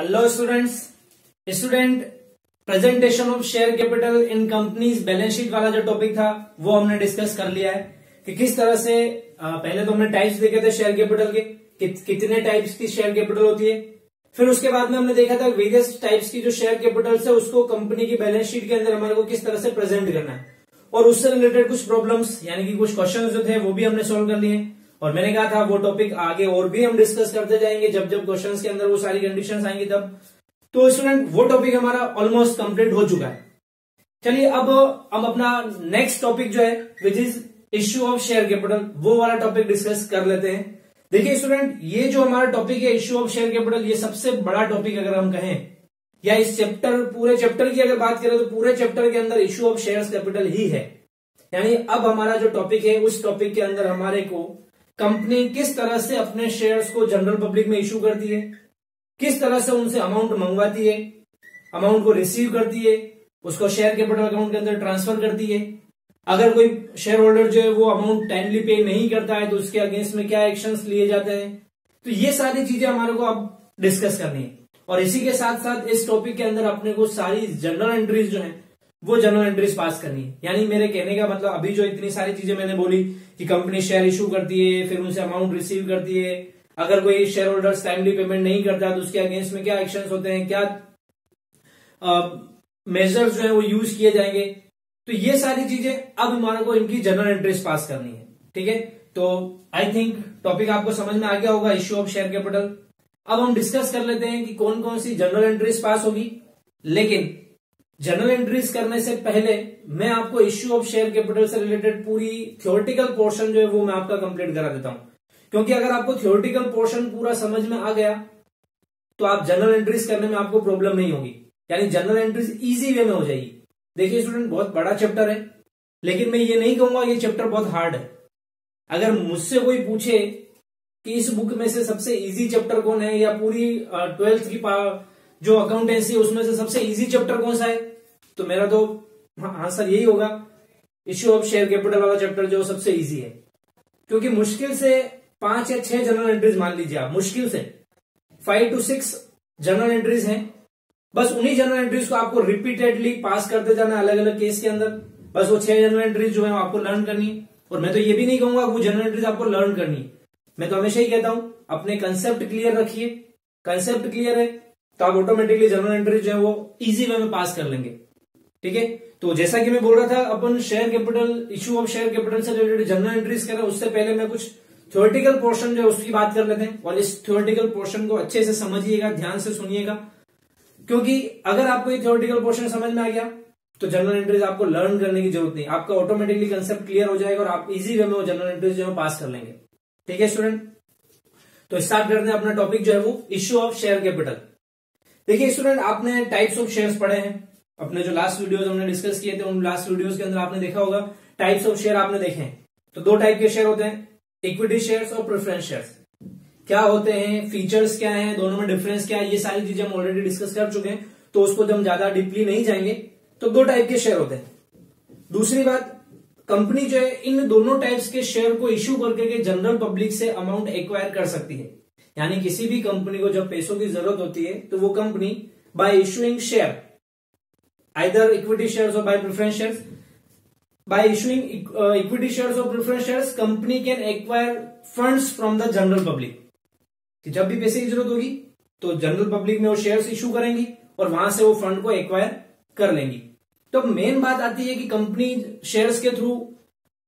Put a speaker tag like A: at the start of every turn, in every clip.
A: Hello student presentation of share capital in companies balance sheet वाला जो topic था वो हमने डिस्कस कर लिया है कि किस तरह से पहले तो हमने टाइप्स देखे थे शेयर कैपिटल के कितने टाइप्स की शेयर कैपिटल होती है। फिर उसके बाद में हमने देखा था वेरियस टाइप्स की जो शेयर कैपिटल है उसको कंपनी की बैलेंस शीट के अंदर हमारे को किस तरह से प्रेजेंट करना है और उससे रिलेटेड कुछ प्रॉब्लम्स यानी कि कुछ क्वेश्चन जो थे वो भी हमने सोल्व कर लिए। और मैंने कहा था वो टॉपिक आगे और भी हम डिस्कस करते जाएंगे जब जब क्वेश्चंस के अंदर वो सारी कंडीशंस आएंगी तब। तो स्टूडेंट वो टॉपिक हमारा ऑलमोस्ट कंप्लीट हो चुका है। चलिए अब हम अपना नेक्स्ट टॉपिक जो है which is issue of share capital वो वाला टॉपिक डिस्कस कर लेते हैं। देखिए स्टूडेंट ये जो हमारा टॉपिक है इश्यू ऑफ शेयर कैपिटल ये सबसे बड़ा टॉपिक अगर हम कहें या इस चैप्टर पूरे चैप्टर की अगर बात करें तो पूरे चैप्टर के अंदर इश्यू ऑफ शेयर कैपिटल ही है। यानी अब हमारा जो टॉपिक है उस टॉपिक के अंदर हमारे को कंपनी किस तरह से अपने शेयर्स को जनरल पब्लिक में इश्यू करती है, किस तरह से उनसे अमाउंट मंगवाती है, अमाउंट को रिसीव करती है, उसको शेयर कैपिटल अकाउंट के अंदर ट्रांसफर करती है। अगर कोई शेयर होल्डर जो है वो अमाउंट टाइमली पे नहीं करता है तो उसके अगेंस्ट में क्या एक्शंस लिए जाते हैं। तो ये सारी चीजें हमारे को अब डिस्कस करनी है और इसी के साथ साथ इस टॉपिक के अंदर अपने को सारी जनरल एंट्रीज जो है वो जनरल एंट्रीज पास करनी है। यानी मेरे कहने का मतलब अभी जो इतनी सारी चीजें मैंने बोली कि कंपनी शेयर इशू करती है फिर उनसे अमाउंट रिसीव करती है, अगर कोई शेयर होल्डर्स टाइमली पेमेंट नहीं करता तो उसके अगेंस्ट में क्या एक्शंस होते हैं, क्या मेजर्स जो है वो यूज किए जाएंगे। तो ये सारी चीजें अब हमारे को इनकी जनरल एंट्रीज पास करनी है। ठीक है, तो आई थिंक टॉपिक आपको समझ में आ गया होगा इश्यू ऑफ शेयर कैपिटल। अब हम डिस्कस कर लेते हैं कि कौन कौन सी जनरल एंट्रीज पास होगी। लेकिन जनरल एंट्रीज करने से पहले मैं आपको इश्यू ऑफ शेयर कैपिटल से रिलेटेड पूरी थ्योरेटिकल पोर्शन जो है वो मैं आपका कंप्लीट करा देता हूं, क्योंकि अगर आपको थ्योरेटिकल पोर्शन पूरा समझ में आ गया तो आप जनरल एंट्रीज करने में आपको प्रॉब्लम नहीं होगी, यानी जनरल एंट्रीज इजी वे में हो जाएगी। देखिए स्टूडेंट बहुत बड़ा चैप्टर है लेकिन मैं ये नहीं कहूंगा ये चैप्टर बहुत हार्ड है। अगर मुझसे कोई पूछे कि इस बुक में से सबसे इजी चैप्टर कौन है या पूरी 12th की जो अकाउंटेंसी है उसमें से सबसे इजी चैप्टर कौन सा है, तो मेरा तो आंसर यही होगा इश्यू ऑफ शेयर कैपिटल वाला चैप्टर जो सबसे इजी है। क्योंकि मुश्किल से 5 या 6 जनरल एंट्रीज मान लीजिए आप, मुश्किल से 5 to 6 जनरल एंट्रीज हैं। बस उन्हीं जनरल एंट्रीज को आपको रिपीटेडली पास करते जाना अलग अलग केस के अंदर। बस वो 6 जनरल एंट्रीज जो है आपको लर्न करनी है। और मैं तो ये भी नहीं कहूंगा वो जनरल एंट्रीज आपको लर्न करनी है, मैं तो हमेशा ही कहता हूं अपने कंसेप्ट क्लियर रखिए। कंसेप्ट क्लियर है तो आप ऑटोमेटिकली जनरल एंट्रीज जो है वो इजी वे में पास कर लेंगे। ठीक है, तो जैसा कि मैं बोल रहा था अपन share capital issue of share capital से रिलेटेड जनरल एंट्रीज करें उससे पहले मैं कुछ थ्योरेटिकल पोर्शन जो है उसकी बात कर लेते हैं। और इस थ्योरेटिकल पोर्शन को अच्छे से समझिएगा, ध्यान से सुनिएगा, क्योंकि अगर आपको ये थ्योरेटिकल पोर्शन समझ में आ गया तो जनरल एंट्रीज आपको लर्न करने की जरूरत नहीं, आपका ऑटोमेटिकली कंसेप्ट क्लियर हो जाएगा और आप इजी वे में वो जनरल एंट्रीज जो है पास कर लेंगे। ठीक है स्टूडेंट, तो स्टार्ट करते हैं अपना टॉपिक जो है वो इश्यू ऑफ शेयर कैपिटल। देखिए स्टूडेंट आपने टाइप्स ऑफ शेयर्स पढ़े हैं, अपने जो लास्ट वीडियोस हमने डिस्कस किए थे उन लास्ट वीडियोस के अंदर आपने देखा होगा टाइप्स ऑफ शेयर आपने देखे हैं। तो 2 टाइप के शेयर होते हैं, इक्विटी शेयर्स और प्रेफरेंस शेयर्स। क्या होते हैं, फीचर्स क्या हैं, दोनों में डिफरेंस क्या है, ये सारी चीजें हम ऑलरेडी डिस्कस कर चुके हैं तो उसको जब हम ज्यादा डीपली नहीं जाएंगे। तो 2 टाइप के शेयर होते हैं। दूसरी बात, कंपनी जो है इन दोनों टाइप्स के शेयर को इश्यू करके जनरल पब्लिक से अमाउंट एक्वायर कर सकती है। यानी किसी भी कंपनी को जब पैसों की जरूरत होती है तो वो company by issuing share either equity shares or by preference shares, by issuing equity shares or preference shares company can acquire funds from the general public। कि जब भी पैसे की जरूरत होगी तो जनरल पब्लिक में वो शेयर्स इशू करेंगी और वहां से वो फंड को एक्वायर कर लेंगी। तो मेन बात आती है कि कंपनी शेयर्स के थ्रू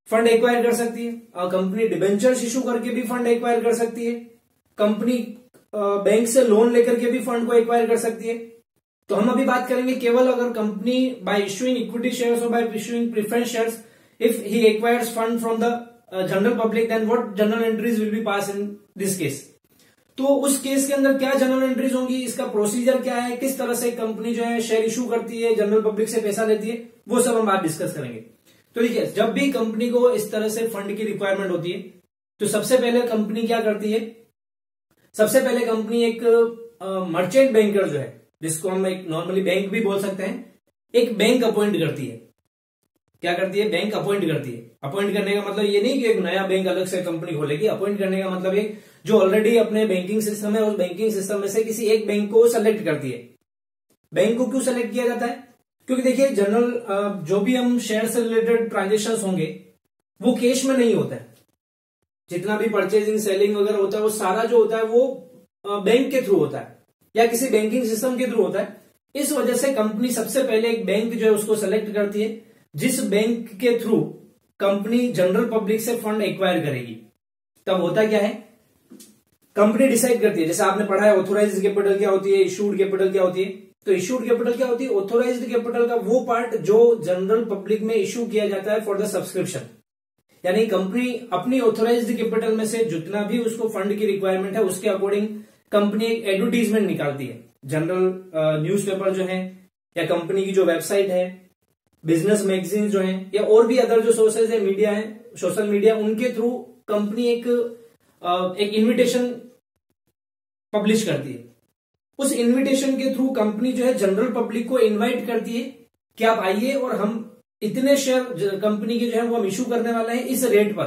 A: फंड एक्वायर कर सकती है, कंपनी डिबेंचर्स इशू करके भी फंड एक्वायर कर सकती है, कंपनी बैंक से लोन लेकर के भी फंड को एक्वायर कर सकती है। तो हम अभी बात करेंगे केवल अगर company by issuing equity shares और by issuing preference shares if he acquires fund from the general public then what general entries will be pass in this case. तो उस केस के अंदर क्या जनरल एंट्रीज होंगी, इसका प्रोसीजर क्या है, किस तरह से कंपनी जो है शेयर इशू करती है, जनरल पब्लिक से पैसा लेती है, वो सब हम आज डिस्कस करेंगे। तो देखिए जब भी कंपनी को इस तरह से फंड की रिक्वायरमेंट होती है तो सबसे पहले कंपनी क्या करती है, सबसे पहले कंपनी एक मर्चेंट बैंकर जो है जिसको हम एक नॉर्मली बैंक भी बोल सकते हैं, एक बैंक अपॉइंट करती है। क्या करती है, बैंक अपॉइंट करती है। अपॉइंट करने का मतलब ये नहीं कि एक नया बैंक अलग से कंपनी खोलेगी। अपॉइंट करने का मतलब ये जो ऑलरेडी अपने बैंकिंग सिस्टम है उस बैंकिंग सिस्टम में से किसी एक बैंक को सेलेक्ट करती है। बैंक को क्यों सेलेक्ट किया जाता है, क्योंकि देखिए जनरल जो भी हम शेयर से रिलेटेड ट्रांजेक्शन होंगे वो कैश में नहीं होता है। जितना भी परचेजिंग सेलिंग वगैरह होता है वो सारा जो होता है वो बैंक के थ्रू होता है या किसी बैंकिंग सिस्टम के थ्रू होता है। इस वजह से कंपनी सबसे पहले एक बैंक जो है उसको सेलेक्ट करती है, जिस बैंक के थ्रू कंपनी जनरल पब्लिक से फंड एक्वायर करेगी। तब होता क्या है, कंपनी डिसाइड करती है, जैसे आपने पढ़ा है ऑथोराइज्ड कैपिटल क्या होती है, इशूड कैपिटल क्या होती है। तो इशूड कैपिटल क्या होती है, ऑथोराइज्ड कैपिटल का वो पार्ट जो जनरल पब्लिक में इशू किया जाता है फॉर द सब्सक्रिप्शन। यानी कंपनी अपनी ऑथोराइज्ड कैपिटल में से जितना भी उसको फंड की रिक्वायरमेंट है उसके अकॉर्डिंग कंपनी एक एडवर्टीजमेंट निकालती है। जनरल न्यूज़पेपर जो है या कंपनी की जो वेबसाइट है, बिजनेस मैगजीन जो है या और भी अदर जो सोर्सेज है, मीडिया है, सोशल मीडिया, उनके थ्रू कंपनी एक इन्विटेशन पब्लिश करती है। उस इन्विटेशन के थ्रू कंपनी जो है जनरल पब्लिक को इनवाइट करती है कि आप आइए और हम इतने शेयर कंपनी के जो है वो हम इशू करने वाले हैं इस रेट पर।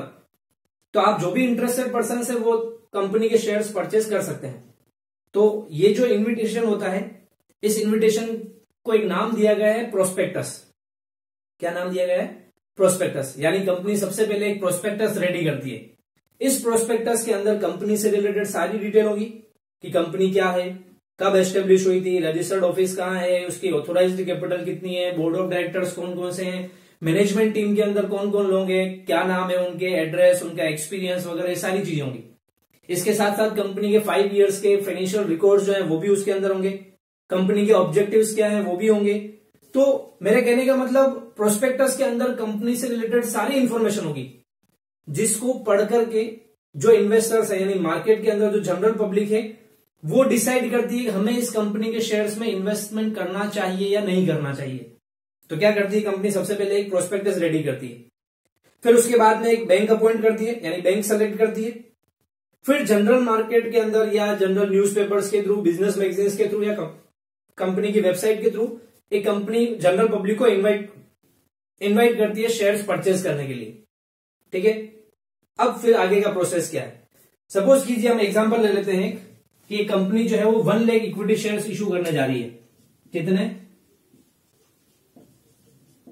A: तो आप जो भी इंटरेस्टेड पर्सन है वो कंपनी के शेयर्स परचेज कर सकते हैं। तो ये जो इन्विटेशन होता है, इस इन्विटेशन को एक नाम दिया गया है प्रोस्पेक्टस। क्या नाम दिया गया है, प्रोस्पेक्टस। यानी कंपनी सबसे पहले एक प्रोस्पेक्टस रेडी करती है। इस प्रोस्पेक्टस के अंदर कंपनी से रिलेटेड सारी डिटेल होगी कि कंपनी क्या है, कब एस्टेब्लिश हुई थी, रजिस्टर्ड ऑफिस कहाँ है, उसकी ऑथोराइज्ड कैपिटल कितनी है, बोर्ड ऑफ डायरेक्टर्स कौन कौन से हैं, मैनेजमेंट टीम के अंदर कौन कौन लोग हैं, क्या नाम है उनके, एड्रेस, उनका एक्सपीरियंस वगैरह, ये सारी चीजें होंगी। इसके साथ साथ कंपनी के 5 इयर्स के फाइनेंशियल रिकॉर्ड्स जो है वो भी उसके अंदर होंगे। कंपनी के ऑब्जेक्टिव्स क्या है वो भी होंगे। तो मेरे कहने का मतलब प्रोस्पेक्टस के अंदर कंपनी से रिलेटेड सारी इंफॉर्मेशन होगी, जिसको पढ़ करके जो इन्वेस्टर्स है यानी मार्केट के अंदर जो जनरल पब्लिक है वो डिसाइड करती है कि हमें इस कंपनी के शेयर्स में इन्वेस्टमेंट करना चाहिए या नहीं करना चाहिए। तो क्या करती है कंपनी, सबसे पहले एक प्रोस्पेक्टस रेडी करती है, फिर उसके बाद में एक बैंक अपॉइंट करती है यानी बैंक सेलेक्ट करती है, फिर जनरल मार्केट के अंदर या जनरल न्यूज़पेपर्स के थ्रू, बिजनेस मैगजीन्स के थ्रू या कंपनी की वेबसाइट के थ्रू एक कंपनी जनरल पब्लिक को इनवाइट करती है शेयर्स परचेज करने के लिए। ठीक है, अब फिर आगे का प्रोसेस क्या है। सपोज कीजिए हम एग्जांपल ले लेते हैं कि कंपनी जो है वो 1 लाख इक्विटी शेयर्स इशू करने जा रही है। कितने,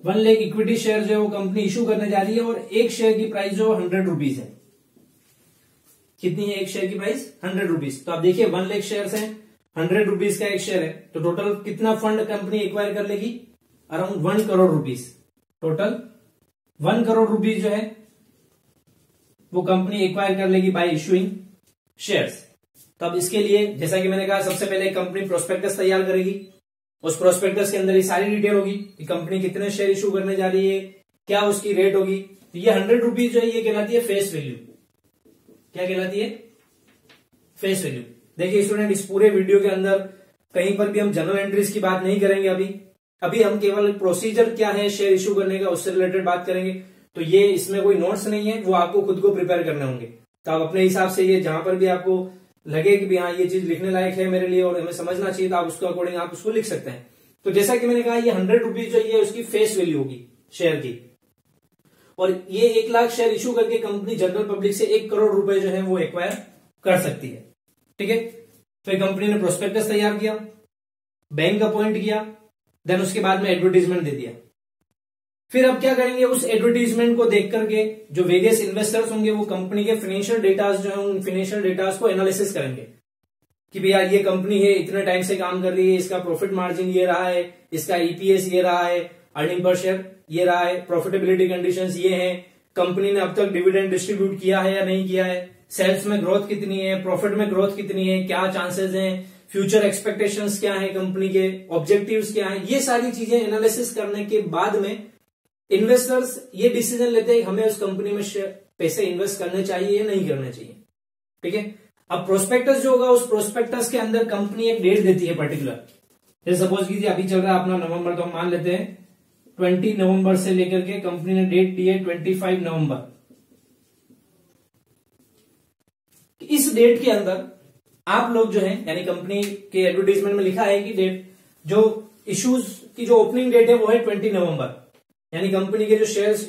A: 1 लाख इक्विटी शेयर जो है वो कंपनी इशू करने जा रही है और एक शेयर की प्राइस जो 100 रुपीज है। कितनी है एक शेयर की प्राइस, 100 रुपीज। तो आप देखिए 1 लाख शेयर्स हैं, 100 रुपीज का एक शेयर है, तो टोटल कितना फंड कंपनी एक्वायर कर लेगी, around 1 crore rupees. Total 1 crore rupees जो है वो कंपनी एक्वायर कर लेगी बाय इशूइंग शेयर्स। तो अब इसके लिए जैसा कि मैंने कहा सबसे पहले कंपनी प्रोस्पेक्टस तैयार करेगी। उस प्रोस्पेक्टस के अंदर ये सारी डिटेल होगी कि कंपनी कितने शेयर इशू करने जा रही है, क्या उसकी रेट होगी। तो ये 100 रुपीज जो है ये कहलाती है फेस वैल्यू। क्या कहलाती है, फेस वैल्यू। देखिए स्टूडेंट, इस पूरे वीडियो के अंदर कहीं पर भी हम जनरल एंट्रीज की बात नहीं करेंगे। अभी हम केवल प्रोसीजर क्या है शेयर इशू करने का उससे रिलेटेड बात करेंगे। तो ये इसमें कोई नोट्स नहीं है, वो आपको खुद को प्रिपेयर करने होंगे। तो आप अपने हिसाब से ये जहां पर भी आपको लगे कि हाँ ये चीज लिखने लायक है मेरे लिए और हमें समझना चाहिए, तो आप उसके अकॉर्डिंग आप उसको लिख सकते हैं। तो जैसा कि मैंने कहा ये 100 रुपीज जो ये उसकी फेस वैल्यू होगी शेयर की, और ये 1 लाख शेयर इशू करके कंपनी जनरल पब्लिक से 1 करोड़ रुपए जो है वो एक्वायर कर सकती है। ठीक है, फिर कंपनी ने प्रोस्पेक्टस तैयार किया, बैंक अपॉइंट किया, देन उसके बाद में एडवर्टीजमेंट दे दिया। फिर अब क्या करेंगे, उस एडवर्टीजमेंट को देख करके जो वेरियस इन्वेस्टर्स होंगे वो कंपनी के फाइनेंशियल डेटास जो है उन फाइनेंशियल डेटास को एनालिसिस करेंगे कि भैया ये कंपनी है, इतने टाइम से काम कर रही है, इसका प्रॉफिट मार्जिन ये रहा है, इसका ईपीएस ये रहा है, अर्निंग पर शेयर ये रहा है, प्रॉफिटेबिलिटी कंडीशंस ये हैं, कंपनी ने अब तक डिविडेंड डिस्ट्रीब्यूट किया है या नहीं किया है, सेल्स में ग्रोथ कितनी है, प्रॉफिट में ग्रोथ कितनी है, क्या चांसेस हैं, फ्यूचर एक्सपेक्टेशंस क्या है कंपनी के, ऑब्जेक्टिव्स क्या है। ये सारी चीजें एनालिसिस करने के बाद में इन्वेस्टर्स ये डिसीजन लेते हैं हमें उस कंपनी में पैसे इन्वेस्ट करने चाहिए या नहीं करने चाहिए। ठीक है, अब प्रोस्पेक्टस जो होगा उस प्रोस्पेक्टस के अंदर कंपनी एक डेट देती है पर्टिकुलर। जैसे सपोज कीजिए अभी चल रहा है अपना नवंबर, तो हम मान लेते हैं 20 नवंबर से लेकर के कंपनी ने डेट दी है 25 नवंबर। इस डेट के अंदर आप लोग जो है यानी कंपनी के एडवर्टीजमेंट में लिखा है कि डेट जो इश्यूज की जो ओपनिंग डेट है वो है 20 नवंबर। यानी कंपनी के जो शेयर्स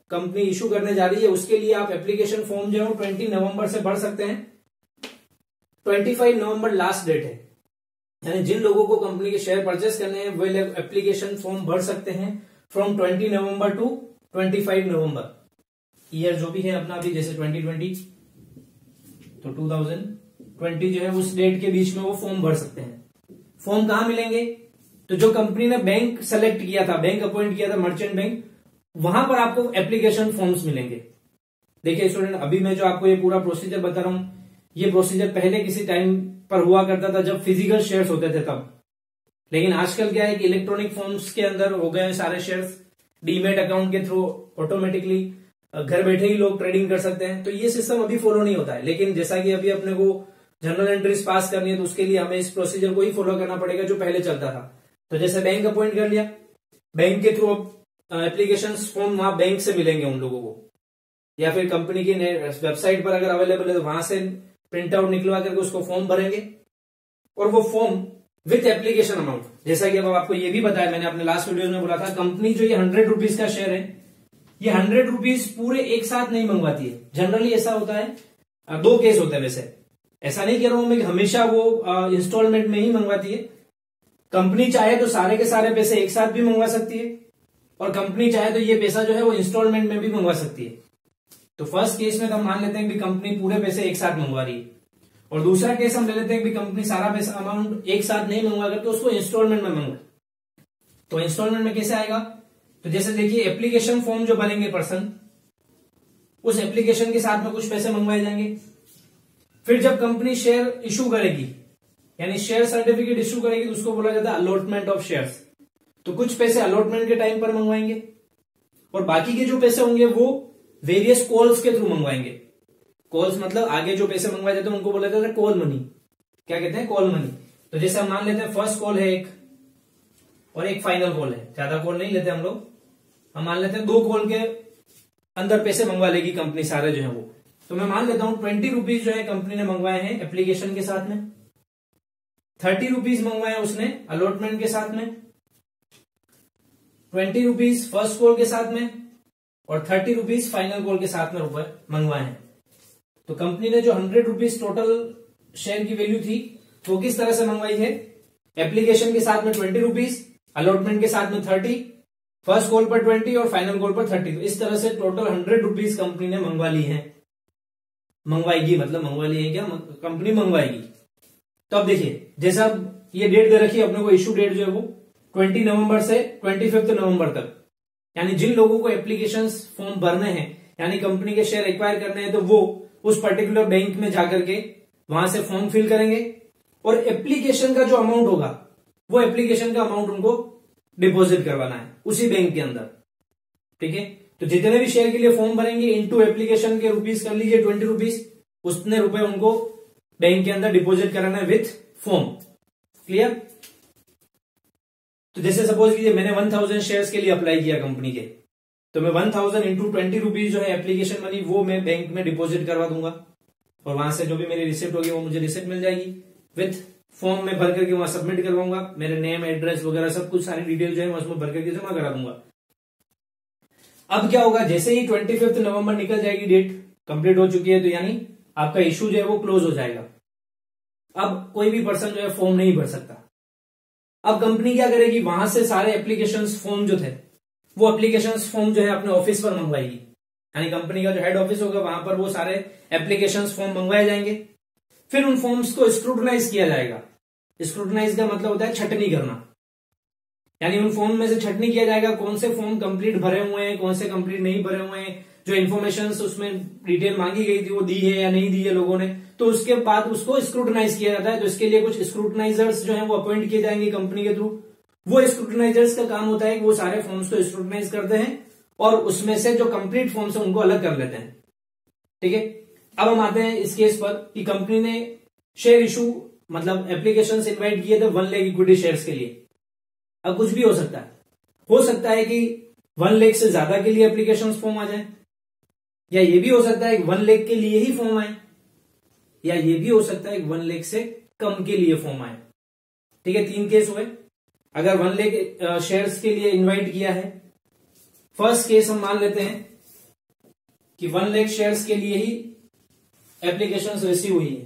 A: कंपनी इशू करने जा रही है उसके लिए आप एप्लीकेशन फॉर्म जो है 20 नवंबर से भर सकते हैं। 25 नवंबर लास्ट डेट है, यानी जिन लोगों को कंपनी के शेयर परचेस करने हैं वे एप्लीकेशन फॉर्म भर सकते हैं from 20 November to 25 November. Year जो भी है अपना अभी जैसे 2020 तो 2020 जो है उस डेट के बीच में वो फॉर्म भर सकते हैं। फॉर्म कहां मिलेंगे? तो जो कंपनी ने बैंक सेलेक्ट किया था, बैंक अपॉइंट किया था मर्चेंट बैंक, वहां पर आपको एप्लीकेशन फॉर्म्स मिलेंगे। देखिए स्टूडेंट, अभी मैं जो आपको ये पूरा प्रोसीजर बता रहा हूं, ये प्रोसीजर पहले किसी टाइम पर हुआ करता था जब फिजिकल शेयर्स होते थे तब, लेकिन आजकल क्या है कि इलेक्ट्रॉनिक फॉर्म्स के अंदर हो गए सारे शेयर्स। डीमेट अकाउंट के थ्रू ऑटोमेटिकली घर बैठे ही लोग ट्रेडिंग कर सकते हैं। तो ये सिस्टम अभी फॉलो नहीं होता है, लेकिन जैसा कि अभी अपने को जनरल एंट्रीज पास करनी है तो उसके लिए हमें इस प्रोसीजर को ही फॉलो करना पड़ेगा जो पहले चलता था। तो जैसे बैंक अपॉइंट कर लिया, बैंक के थ्रू एप्लीकेशन फॉर्म वहां बैंक से मिलेंगे उन लोगों को, या फिर कंपनी की वेबसाइट पर अगर अवेलेबल है तो वहां से प्रिंट आउट निकलवा करके उसको फॉर्म भरेंगे और वो फॉर्म विथ एप्लीकेशन अमाउंट, जैसा कि अब आपको ये भी बताया मैंने अपने लास्ट वीडियो में बोला था, कंपनी जो ये 100 रुपीज का शेयर है, ये 100 रुपीज पूरे एक साथ नहीं मंगवाती है। जनरली ऐसा होता है, दो केस होते हैं वैसे, ऐसा नहीं कह रहा हूं मैं कि हमेशा वो इंस्टॉलमेंट में ही मंगवाती है। कंपनी चाहे तो सारे के सारे पैसे एक साथ भी मंगवा सकती है और कंपनी चाहे तो ये पैसा जो है वो इंस्टॉलमेंट में भी मंगवा सकती है। तो फर्स्ट केस में तो हम मान लेते हैं कि कंपनी पूरे पैसे एक साथ मंगवा रही है, और दूसरा केस हम ले लेते हैं कि कंपनी सारा पैसा अमाउंट एक साथ नहीं मंगवा करके उसको इंस्टॉलमेंट में मंगवा। तो इंस्टॉलमेंट में कैसे आएगा? तो जैसे देखिए एप्लीकेशन फॉर्म जो भरेंगे पर्सन, उस एप्लीकेशन के साथ में कुछ पैसे मंगवाए जाएंगे। फिर जब कंपनी शेयर इशू करेगी, यानी शेयर सर्टिफिकेट इशू करेगी, तो उसको बोला जाता है अलॉटमेंट ऑफ शेयर्स। तो कुछ पैसे अलॉटमेंट के टाइम पर मंगवाएंगे और बाकी के जो पैसे होंगे वो वेरियस कॉल्स के थ्रू मंगवाएंगे। कॉल्स मतलब आगे जो पैसे मंगवाए जाते हैं उनको बोला जाता है कॉल मनी। क्या कहते हैं? Call money. तो जैसे हम मान लेते हैं फर्स्ट कॉल है एक और एक फाइनल कॉल है, ज्यादा कॉल नहीं लेते हम लोग, हम मान लेते हैं 2 कॉल के अंदर पैसे मंगवा लेगी कंपनी सारे जो है वो। तो मैं मान लेता हूं 20 रुपीज जो है कंपनी ने मंगवाए हैं एप्लीकेशन के साथ में, 30 रुपीज मंगवाए उसने अलॉटमेंट के साथ में, 20 रुपीज फर्स्ट कॉल के साथ में और 30 रुपीज फाइनल कॉल के साथ में रुपए मंगवाए हैं। तो कंपनी ने जो 100 रुपीज टोटल शेयर की वैल्यू थी वो किस तरह से मंगवाई है? एप्लीकेशन के साथ में 20 रुपीज, अलॉटमेंट के साथ में 30, फर्स्ट कॉल पर 20 और फाइनल कॉल पर 30। तो इस तरह से टोटल 100 रुपीज कंपनी ने मंगवा ली है, मंगवाएगी, मतलब मंगवा ली है क्या, कंपनी मंगवाएगी। तो अब देखिए जैसा ये डेट दे रखी है अपने को, इशू डेट जो है वो 20 नवंबर से 25 नवंबर तक, यानी जिन लोगों को एप्लीकेशन फॉर्म भरने हैं, यानी कंपनी के शेयर एक्वायर करने हैं, तो वो उस पर्टिकुलर बैंक में जाकर के वहां से फॉर्म फिल करेंगे और एप्लीकेशन का जो अमाउंट होगा वो एप्लीकेशन का अमाउंट उनको डिपॉजिट करवाना है उसी बैंक के अंदर। ठीक है, तो जितने भी शेयर के लिए फॉर्म भरेंगे इनटू एप्लीकेशन के रुपीज कर लीजिए 20 रुपीज, उतने रुपए उनको बैंक के अंदर डिपॉजिट कराना है विथ फॉर्म। क्लियर? तो जैसे सपोज कीजिए मैंने 1000 शेयर्स के लिए अप्लाई किया कंपनी के, तो मैं 1000 इंटू 20 रुपीज जो है एप्लीकेशन मनी वो मैं बैंक में डिपॉजिट करवा दूंगा और वहां से जो भी मेरी रिसिप्ट होगी वो मुझे रिसिप्ट मिल जाएगी विथ फॉर्म में भर करके वहां सबमिट करवाऊंगा, मेरे नेम एड्रेस वगैरह सब कुछ सारी डिटेल जो है मैं उसमें भर करके जमा करा दूंगा। अब क्या होगा, जैसे ही 25 नवंबर निकल जाएगी, डेट कंप्लीट हो चुकी है, तो यानी आपका इशू जो है वो क्लोज हो जाएगा। अब कोई भी पर्सन जो है फॉर्म नहीं भर सकता। अब कंपनी क्या करेगी, वहां से सारे एप्लीकेशन फॉर्म जो थे वो एप्लीकेशन फॉर्म जो है अपने ऑफिस पर मंगवाएगी, यानी कंपनी का जो हेड ऑफिस होगा वहां पर वो सारे एप्लीकेशन फॉर्म मंगवाए जाएंगे। फिर उन फॉर्म्स को स्क्रूटनाइज किया जाएगा। स्क्रूटनाइज का मतलब होता है छटनी करना, यानी उन फॉर्म में से छटनी किया जाएगा कौन से फॉर्म कंप्लीट भरे हुए हैं, कौन से कंप्लीट नहीं भरे हुए हैं, जो इन्फॉर्मेशन उसमें डिटेल मांगी गई थी वो दी है या नहीं दी है लोगों ने, तो उसके बाद उसको स्क्रूटनाइज किया जाता है। तो इसके लिए कुछ स्क्रूटनाइजर्स जो है वो अपॉइंट किए जाएंगे कंपनी के थ्रू। वो स्क्रूटनाइजर्स का काम होता है कि वो सारे फॉर्म्स को स्क्रूटनाइज करते हैं और उसमें से जो कंप्लीट फॉर्म्स है उनको अलग कर लेते हैं। ठीक है, अब हम आते हैं इस केस पर कि कंपनी ने शेयर इशू मतलब एप्लीकेशन इन्वाइट किए थे 1 लाख इक्विटी शेयर्स के लिए। अब कुछ भी हो सकता है कि 1 लाख से ज्यादा के लिए एप्लीकेशन फॉर्म आ जाए, या ये भी हो सकता है कि 1 लाख के लिए ही फॉर्म आए, या ये भी हो सकता है कि 1 लाख से कम के लिए फॉर्म आए। ठीक है, 3 केस हुए। अगर 1 लाख शेयर्स के लिए इन्वाइट किया है फर्स्ट केस हम मान लेते हैं कि 1 लाख शेयर्स के लिए ही एप्लीकेशंस रिसीव हुई है,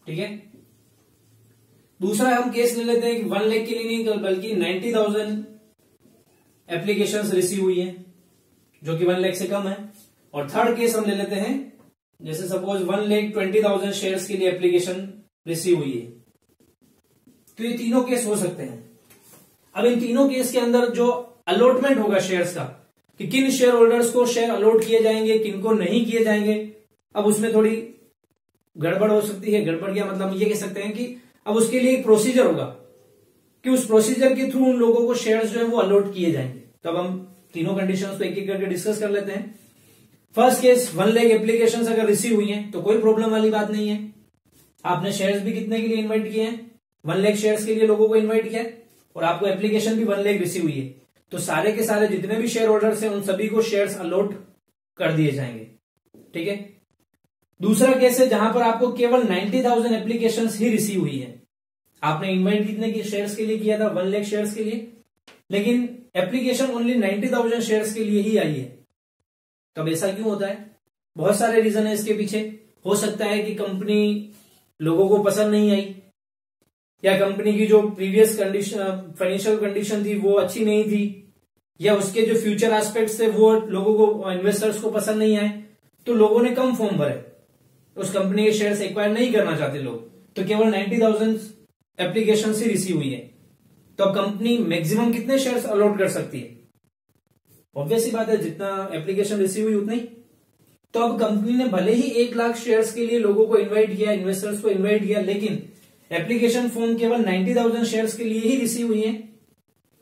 A: ठीक है। दूसरा हम केस ले लेते हैं कि 1 लाख के लिए नहीं बल्कि 90,000 एप्लीकेशंस रिसीव हुई है, जो कि 1 लाख से कम है। और थर्ड केस हम ले लेते हैं, जैसे सपोज 1,20,000 शेयर्स के लिए एप्लीकेशन रिसीव हुई है। तो ये तीनों केस हो सकते हैं। अब इन तीनों केस के अंदर जो अलॉटमेंट होगा शेयर्स का, कि किन शेयर होल्डर्स को शेयर अलॉट किए जाएंगे, किन को नहीं किए जाएंगे, अब उसमें थोड़ी गड़बड़ हो सकती है। गड़बड़ क्या मतलब, ये कह सकते हैं कि अब उसके लिए एक प्रोसीजर होगा कि उस प्रोसीजर के थ्रू उन लोगों को शेयर्स जो है वो अलॉट किए जाएंगे। तो अब हम तीनों कंडीशंस को एक एक करके डिस्कस कर लेते हैं। फर्स्ट केस, 1 लाख एप्लीकेशंस अगर रिसीव हुई हैं तो कोई प्रॉब्लम वाली बात नहीं है। आपने शेयर्स भी कितने के लिए इन्वाइट किए हैं, 1 लाख शेयर्स के लिए लोगों को इन्वाइट किया है, और आपको एप्लीकेशन भी 1 लाख रिसीव हुई है। तो सारे के सारे जितने भी शेयर होल्डर्स हैं उन सभी को शेयर्स अलॉट कर दिए जाएंगे, ठीक है। दूसरा केस है जहां पर आपको केवल 90,000 एप्लीकेशंस ही रिसीव हुई है। आपने इन्वाइट कितने के शेयर्स के लिए किया था, 1 लाख शेयर्स के लिए, लेकिन एप्लीकेशन ओनली 90,000 शेयर्स के लिए ही आई है। तब ऐसा क्यों होता है? बहुत सारे रीजन है इसके पीछे। हो सकता है कि कंपनी लोगों को पसंद नहीं आई, या कंपनी की जो प्रीवियस कंडीशन, फाइनेंशियल कंडीशन थी वो अच्छी नहीं थी, या उसके जो फ्यूचर एस्पेक्ट्स थे वो लोगों को, इन्वेस्टर्स को पसंद नहीं आए, तो लोगों ने कम फॉर्म भरे, उस कंपनी के शेयर्स एक्वायर नहीं करना चाहते लोग, तो केवल 90,000 एप्लीकेशन ही रिसीव हुई है। तो अब कंपनी मैक्सिमम कितने शेयर्स अलॉट कर सकती है? ऑब्वियस सी बात है, जितना एप्लीकेशन रिसीव हुई उतना ही। तो अब कंपनी ने भले ही 1 लाख शेयर्स के लिए लोगों को इन्वाइट किया, इन्वेस्टर्स को इन्वाइट किया, लेकिन एप्लीकेशन फॉर्म केवल 90,000 शेयर्स के लिए ही रिसीव हुई है,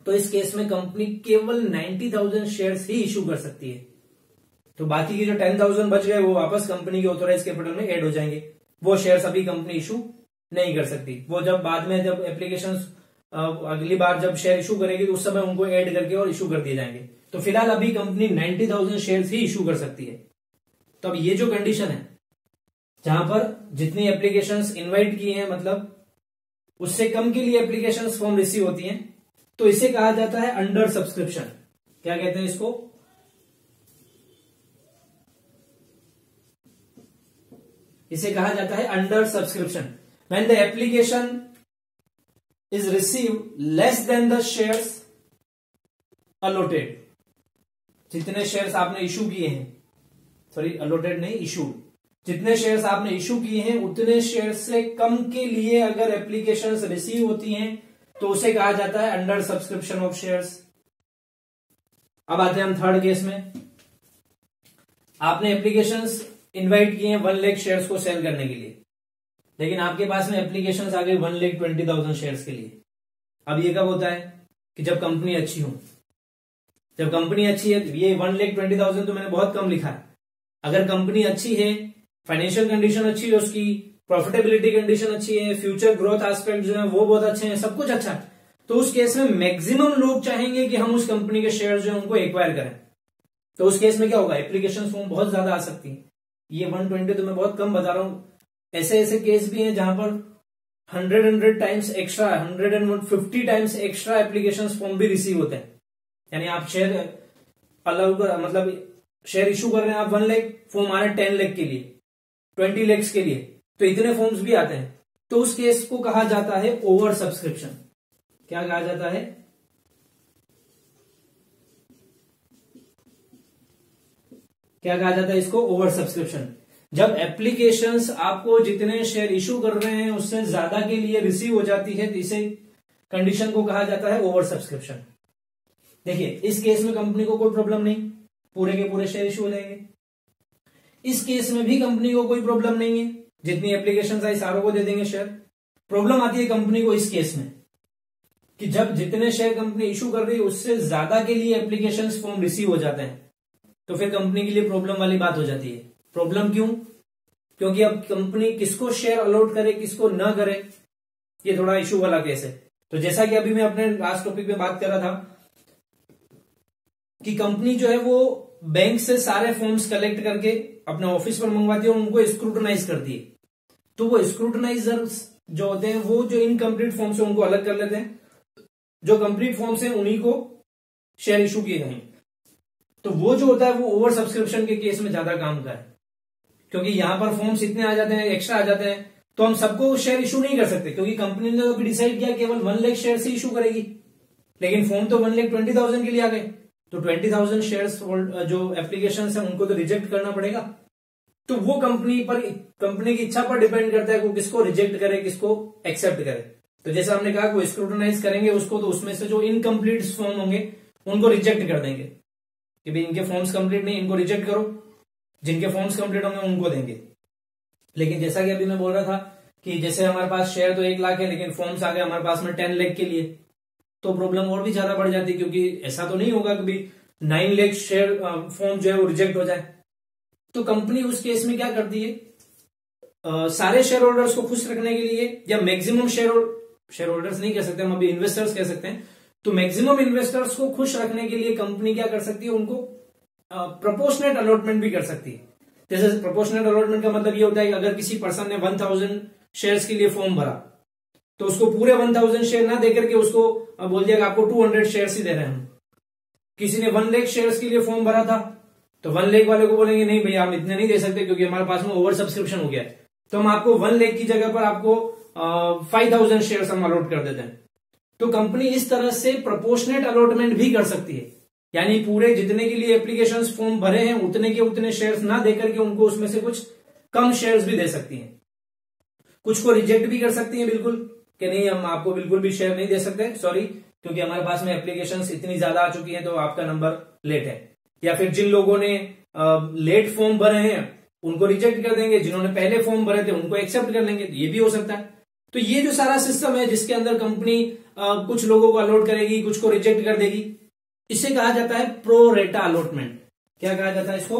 A: तो इस केस में कंपनी केवल 90,000 शेयर्स ही इशू कर सकती है। तो बाकी के जो 10,000 बच गए वो वापस कंपनी के ऑथोराइज कैपिटल में ऐड हो जाएंगे। वो शेयर्स अभी कंपनी इशू नहीं कर सकती। वो जब बाद में, जब एप्लीकेशन अगली बार जब शेयर इशू करेगी तो उस समय उनको ऐड करके और इशू कर दिए जाएंगे। तो फिलहाल अभी कंपनी 90,000 शेयर्स ही इशू कर सकती है। तो अब ये जो कंडीशन है जहां पर जितनी एप्लीकेशंस इनवाइट की हैं, मतलब उससे कम के लिए एप्लीकेशंस फॉर्म रिसीव होती हैं, तो इसे कहा जाता है अंडर सब्सक्रिप्शन। क्या कहते हैं इसको? इसे कहा जाता है under subscription. When the application is receive less than the shares allotted. जितने शेयर्स आपने इशू किए हैं, सॉरी अलॉटेड नहीं, इशूड, जितने शेयर्स आपने इशू किए हैं उतने शेयर्स से कम के लिए अगर एप्लीकेशंस रिसीव होती हैं तो उसे कहा जाता है अंडर सब्सक्रिप्शन ऑफ शेयर्स। अब आते हैं हम थर्ड केस में। आपने एप्लीकेशंस इनवाइट किए हैं 1 लाख शेयर्स को सेल करने के लिए, लेकिन आपके पास में एप्लीकेशंस आ गई 1,20,000 शेयर्स के लिए। अब ये कब होता है? कि जब कंपनी अच्छी हो। जब कंपनी अच्छी है, ये 1,20,000 तो मैंने बहुत कम लिखा है। अगर कंपनी अच्छी है, फाइनेंशियल कंडीशन अच्छी है, उसकी प्रॉफिटेबिलिटी कंडीशन अच्छी है, फ्यूचर ग्रोथ एस्पेक्ट जो है वो बहुत अच्छे हैं, सब कुछ अच्छा है, तो उस केस में मैक्सिमम लोग चाहेंगे कि हम उस कंपनी के शेयर जो है उनको एक्वायर करें। तो उस केस में क्या होगा? एप्लीकेशन फॉर्म बहुत ज्यादा आ सकती है। ये 120 तो मैं बहुत कम बता रहा हूं। ऐसे ऐसे केस भी हैं जहां पर 100 times extra, 150 times extra application form भी रिसीव होते हैं। यानी आप शेयर अलग, मतलब शेयर इशू कर रहे हैं आप 1 लाख, फॉर्म आ रहे हैं 10 लाख के लिए, 20 लाख के लिए, तो इतने फॉर्म्स भी आते हैं। तो उस केस को कहा जाता है ओवर सब्सक्रिप्शन। क्या कहा जाता है? क्या कहा जाता है इसको? Over subscription. जब एप्लीकेशंस आपको जितने शेयर इशू कर रहे हैं उससे ज्यादा के लिए रिसीव हो जाती है, तो इसे कंडीशन को कहा जाता है ओवर सब्सक्रिप्शन। देखिए, इस केस में कंपनी को कोई प्रॉब्लम नहीं, पूरे के पूरे शेयर इशू हो जाएंगे। इस केस में भी कंपनी को कोई प्रॉब्लम नहीं है, जितनी एप्लीकेशंस आई सारों को दे देंगे शेयर। प्रॉब्लम आती है कंपनी को इस केस में कि जब जितने शेयर कंपनी इशू कर रही है उससे ज्यादा के लिए एप्लीकेशंस फॉर्म रिसीव हो जाते हैं, तो फिर कंपनी के लिए प्रॉब्लम वाली बात हो जाती है। प्रॉब्लम क्यों? क्योंकि अब कंपनी किसको शेयर अलॉट करे, किसको ना करे, ये थोड़ा इशू वाला केस है। तो जैसा कि अभी मैं अपने लास्ट टॉपिक में बात कर रहा था कि कंपनी जो है वो बैंक से सारे फॉर्म्स कलेक्ट करके अपने ऑफिस पर मंगवाती है और उनको स्क्रूटनाइज करती है। तो वो स्क्रूटनाइजर्स जो होते हैं वो जो इनकम्प्लीट फॉर्म्स है उनको अलग कर लेते हैं, जो कंप्लीट फॉर्म्स हैं उन्हीं को शेयर इशू किए जाएंगे। तो वो जो होता है वो ओवर सब्सक्रिप्शन के केस में ज्यादा काम का है, क्योंकि यहां पर फॉर्म्स इतने आ जाते हैं, एक्स्ट्रा आ जाते हैं, तो हम सबको शेयर इशू नहीं कर सकते, क्योंकि कंपनी ने तो अभी डिसाइड किया केवल 1 लाख शेयर से इशू करेगी, लेकिन फॉर्म तो 1,20,000 के लिए आ गए, तो 20,000 शेयर्स जो एप्लीकेशन है उनको तो रिजेक्ट करना पड़ेगा। तो वो कंपनी की इच्छा पर डिपेंड करता है कि वो किसको रिजेक्ट करे, किसको एक्सेप्ट करे। तो जैसे हमने कहा वो स्क्रूटनाइज करेंगे उसको, तो उसमें से जो इनकम्प्लीट फॉर्म होंगे उनको रिजेक्ट कर देंगे कि भाई इनके फॉर्म्स कंप्लीट नहीं, इनको रिजेक्ट करो, जिनके फॉर्म्स कंप्लीट होंगे उनको देंगे। लेकिन जैसा कि अभी मैं बोल रहा था कि जैसे हमारे पास शेयर तो 1 लाख है, लेकिन फॉर्म्स आ गए हमारे पास में 10 लाख के लिए, तो प्रॉब्लम और भी ज्यादा बढ़ जाती है, क्योंकि ऐसा तो नहीं होगा कि भाई 9 लाख शेयर फॉर्म जो है वो रिजेक्ट हो जाए। तो कंपनी उस केस में क्या करती है, सारे शेयर होल्डर्स को खुश रखने के लिए, या मैक्सिमम शेयर होल्डर्स नहीं कह सकते हम, अभी इन्वेस्टर्स कह सकते हैं, तो मैक्सिमम इन्वेस्टर्स को खुश रखने के लिए कंपनी क्या कर सकती है, उनको प्रोपोर्शनेट अलॉटमेंट भी कर सकती है। जैसे प्रोपोर्शनेट अलॉटमेंट का मतलब ये होता है कि अगर किसी पर्सन ने 1000 शेयर्स के लिए फॉर्म भरा, तो उसको पूरे 1000 शेयर ना देकर के उसको बोल दिया कि आपको 200 शेयर्स ही दे रहे हैं हम। किसी ने 1 लाख शेयर्स के लिए फॉर्म भरा था, तो 1 लाख वाले को बोलेंगे नहीं भैया हम इतने नहीं दे सकते, क्योंकि हमारे पास में ओवर सब्सक्रिप्शन हो गया है, तो हम आपको 1 लाख की जगह पर आपको 5000 शेयर्स हम अलॉट कर देते हैं। तो कंपनी इस तरह से प्रोपोर्शनेट अलॉटमेंट भी कर सकती है, यानी पूरे जितने के लिए एप्लीकेशन फॉर्म भरे हैं उतने के उतने शेयर्स ना देकर के उनको उसमें से कुछ कम शेयर्स भी दे सकती हैं। कुछ को रिजेक्ट भी कर सकती हैं बिल्कुल, कि नहीं हम आपको बिल्कुल भी शेयर नहीं दे सकते, सॉरी, क्योंकि हमारे पास में एप्लीकेशंस इतनी ज्यादा आ चुकी हैं तो आपका नंबर लेट है। या फिर जिन लोगों ने लेट फॉर्म भरे हैं उनको रिजेक्ट कर देंगे, जिन्होंने पहले फॉर्म भरे थे उनको एक्सेप्ट कर लेंगे, ये भी हो सकता है। तो ये जो सारा सिस्टम है जिसके अंदर कंपनी कुछ लोगों को अलॉट करेगी, कुछ को रिजेक्ट कर देगी, इसे कहा जाता है प्रो रेटा अलॉटमेंट। क्या कहा जाता है इसको,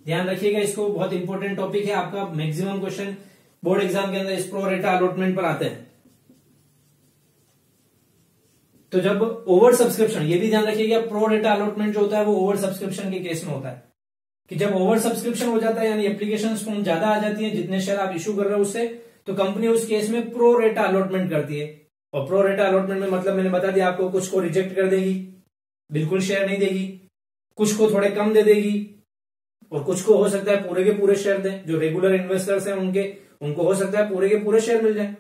A: ध्यान रखिएगा, इसको बहुत इंपॉर्टेंट टॉपिक है, आपका मैक्सिमम क्वेश्चन बोर्ड एग्जाम के अंदर इस प्रो रेटा अलॉटमेंट पर आते हैं। तो जब ओवर सब्सक्रिप्शन, ये भी ध्यान रखिएगा, प्रो रेटा अलॉटमेंट जो होता है वो ओवर सब्सक्रिप्शन के केस में होता है, कि जब ओवर सब्सक्रिप्शन हो जाता है यानी एप्लीकेशन फॉर्म ज्यादा आ जाती है, जितने शेयर आप इशू कर रहे हो उससे, तो कंपनी उस केस में प्रो रेटा अलॉटमेंट करती है। और प्रो रेटा अलॉटमेंट में मतलब मैंने बता दिया आपको, कुछ को रिजेक्ट कर देगी, बिल्कुल शेयर नहीं देगी, कुछ को थोड़े कम दे देगी, और कुछ को हो सकता है पूरे के पूरे शेयर दें। जो रेगुलर इन्वेस्टर्स हैं उनको हो सकता है पूरे के पूरे शेयर मिल जाए,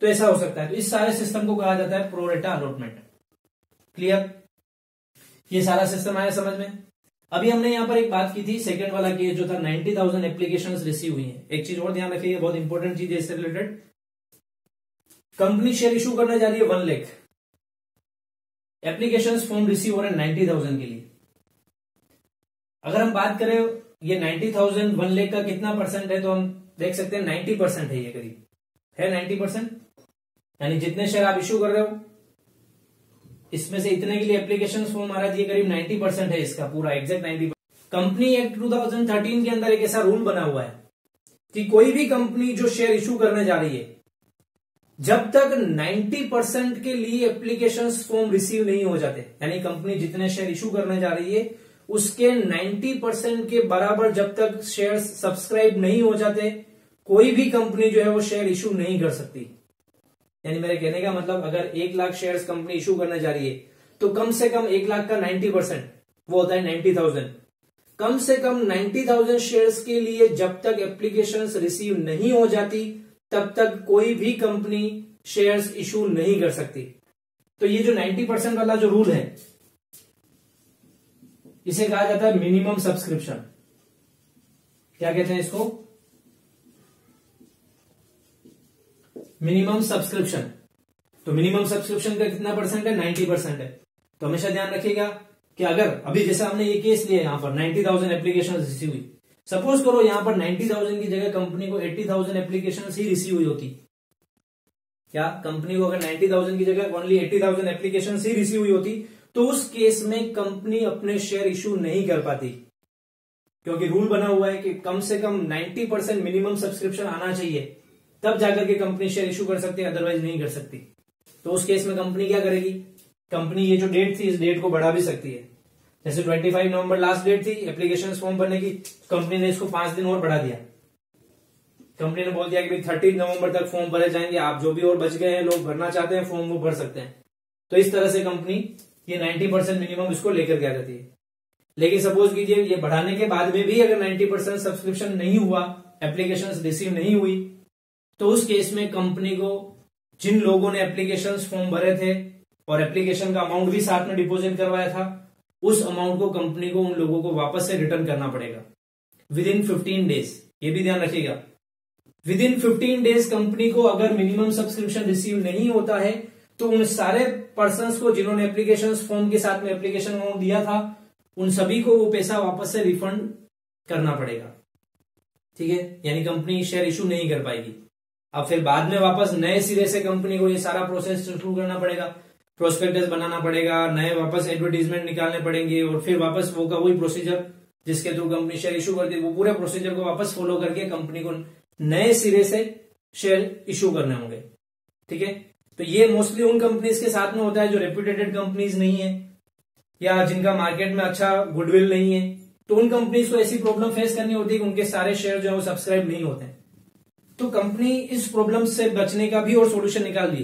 A: तो ऐसा हो सकता है। तो इस सारे सिस्टम को कहा जाता है प्रो रेटा अलॉटमेंट। क्लियर, ये सारा सिस्टम आया समझ में। अभी हमने यहां पर एक बात की थी, सेकंड वाला केस जो था 90,000 एप्लीकेशंस रिसीव हुई हैं। एक चीज और ध्यान रखिए, बहुत इंपॉर्टेंट चीज है इससे रिलेटेड, कंपनी शेयर इशू करने जा रही है 1 लाख, एप्लीकेशन फॉर्म रिसीव हो रहे हैं 90,000 के लिए। अगर हम बात करें ये 90,000 1 लाख का कितना परसेंट है, तो हम देख सकते हैं 90% है, ये करीब है 90%, यानी जितने शेयर आप इशू कर रहे हो इसमें से इतने के लिए एप्लीकेशन फॉर्म आ रहा है, ये करीब 90% है, इसका पूरा एग्जैक्ट 90%। कंपनी एक्ट 2013 के अंदर एक ऐसा रूल बना हुआ है कि कोई भी कंपनी जो शेयर इशू करने जा रही है, जब तक 90% के लिए एप्लीकेशन फॉर्म रिसीव नहीं हो जाते, यानी कंपनी जितने शेयर इशू करने जा रही है उसके 90% के बराबर जब तक शेयर सब्सक्राइब नहीं हो जाते, कोई भी कंपनी जो है वो शेयर इशू नहीं कर सकती। यानी मेरे कहने का मतलब, अगर 1 लाख शेयर्स कंपनी इशू करने जा रही है तो कम से कम 1 लाख का 90% वो होता है 90,000। कम से कम 90,000 शेयर्स के लिए जब तक एप्लीकेशंस रिसीव नहीं हो जाती तब तक कोई भी कंपनी शेयर्स इशू नहीं कर सकती। तो ये जो 90% वाला जो रूल है इसे कहा जाता है मिनिमम सब्सक्रिप्शन। क्या कहते हैं इसको, मिनिमम सब्सक्रिप्शन। तो मिनिमम सब्सक्रिप्शन का कितना परसेंट है, 90% है। तो हमेशा ध्यान रखिएगा कि अगर अभी जैसे हमने ये केस लिया यहां पर 90,000 एप्लीकेशन रिसीव हुई, सपोज करो यहां पर 90,000 की जगह कंपनी को 80,000 एप्लीकेशन ही रिसीव हुई होती, क्या कंपनी को अगर 90,000 की जगह ओनली 80,000 एप्लीकेशन ही रिसीव हुई होती, तो उस केस में कंपनी अपने शेयर इशू नहीं कर पाती, क्योंकि रूल बना हुआ है कि कम से कम 90% मिनिमम सब्सक्रिप्शन आना चाहिए, तब जाकर के कंपनी शेयर इशू कर सकती है, अदरवाइज नहीं कर सकती। तो उस केस में कंपनी क्या करेगी, कंपनी ये जो डेट थी इस डेट को बढ़ा भी सकती है। जैसे 25 नवंबर लास्ट डेट थी एप्लीकेशन फॉर्म भरने की, कंपनी ने इसको 5 दिन और बढ़ा दिया। कंपनी ने बोल दिया कि 30 नवंबर तक फॉर्म भरे जाएंगे, आप जो भी और बच गए हैं लोग भरना चाहते हैं फॉर्म वो भर सकते हैं। तो इस तरह से कंपनी ये 90% मिनिमम इसको लेकर के आ जाती है। लेकिन सपोज कीजिए ये बढ़ाने के बाद में भी अगर 90% सब्सक्रिप्शन नहीं हुआ, एप्लीकेशंस रिसीव नहीं हुई, तो उस केस में कंपनी को जिन लोगों ने एप्लीकेशंस फॉर्म भरे थे और एप्लीकेशन का अमाउंट भी साथ में डिपॉजिट करवाया था, उस अमाउंट को कंपनी को उन लोगों को वापस से रिटर्न करना पड़ेगा विद इन 15 डेज। ये भी ध्यान रखिएगा, विद इन 15 डेज कंपनी को अगर मिनिमम सब्सक्रिप्शन रिसीव नहीं होता है तो उन सारे पर्संस को जिन्होंने एप्लीकेशन फॉर्म के साथ में एप्लीकेशन अमाउंट दिया था, उन सभी को वो पैसा वापस से रिफंड करना पड़ेगा। ठीक है, यानी कंपनी शेयर इशू नहीं कर पाएगी। अब फिर बाद में वापस नए सिरे से कंपनी को ये सारा प्रोसेस शुरू करना पड़ेगा, प्रोस्पेक्टस बनाना पड़ेगा, नए वापस एडवर्टीजमेंट निकालने पड़ेंगे और फिर वापस वो का वही प्रोसीजर जिसके थ्रू कंपनी शेयर इशू करती है, वो पूरे प्रोसीजर को वापस फॉलो करके कंपनी को नए सिरे से शेयर इशू करने होंगे। ठीक है, तो ये मोस्टली उन कंपनीज के साथ में होता है जो रेप्यूटेटेड कंपनीज नहीं है या जिनका मार्केट में अच्छा गुडविल नहीं है, तो उन कंपनीज को ऐसी प्रॉब्लम फेस करनी होती है कि उनके सारे शेयर जो है वो सब्सक्राइब नहीं होते हैं। तो कंपनी इस प्रॉब्लम से बचने का भी और सोल्यूशन निकाल दिए।